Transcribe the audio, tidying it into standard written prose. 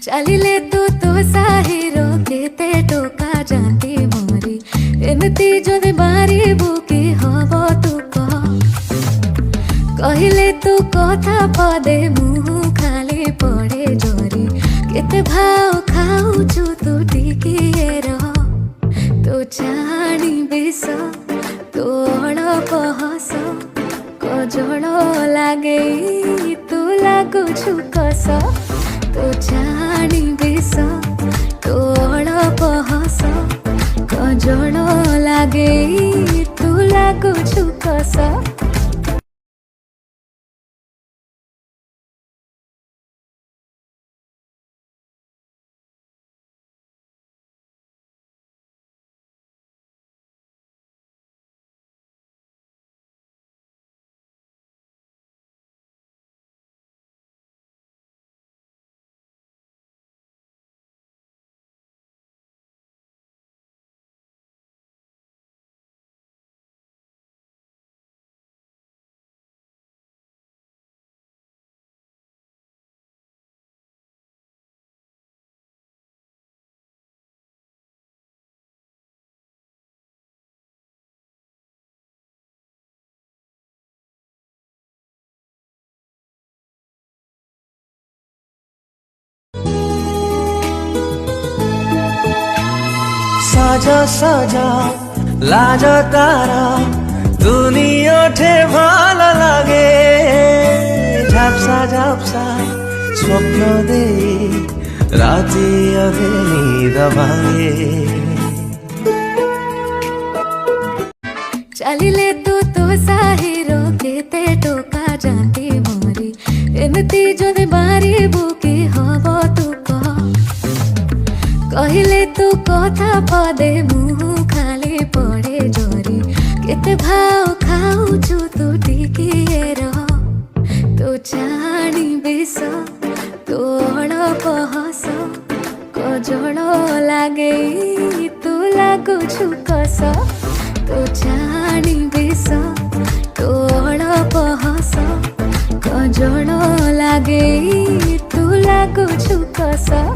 ଚାଲିଲେ ତୁ ସାହିର କେତେ ଟୋକା ଯାନ୍ତି ମରି ଏମିତି ଯଦି ମାରିବୁ କି ହବ ତୁ କହ କହିଲେ ତୁ କଥା ପଦେ ମୁଁ ଖାଲି ପଡ଼େ ଜରି କେତେ ଭାଉ ଖାଉଛୁ ତୁ ଟିକିଏ ରହ ତୁ ଜାଣି ବିଷ ତୁ ଅଳପ ହସ କଜଳ ଲାଗେଇ ତୁ ଲାଗୁଛୁ କସ ତୁ ଜାଣି ବିଷ ତୁ ଅଳପ ହସ କଜଳ ଲାଗେଇ ତୁ ଲାଗୁଛୁ କସ। সাজা সাজা লাজ তারা দুনিয়াঠে ভালো লাগে ঝাপসা ঝাপসা স্বপ্ন দে রাতে অধে নিদ ভাঙে ଚାଲିଲେ ତୁ ସାହିର କେତେ ଟୋକା ଯାନ୍ତି ମରି ଏମିତି ଯଦି ମାରିବୁ କି ହବ ତୁ କହ କହିଲେ ତୁ କଥା ପଦେ ମୁଁ ଖାଲି ପଡ଼େ ଜରି କେତେ ଭାଉ ଖାଉଛୁ ତୁ ଟିକିଏ ରହ ତୁ ଜାଣି ବିଷ ତୁ ଅଳପ ହସ କଜଳ ଲାଗେଇ ତୁ ଲାଗୁଛୁ କସ ତୁ ଜାଣି ବିଷ ତୁ ଅଳପ ହସ କଜଳ ଲାଗେଇ ତୁ ଲାଗୁଛୁ କସ।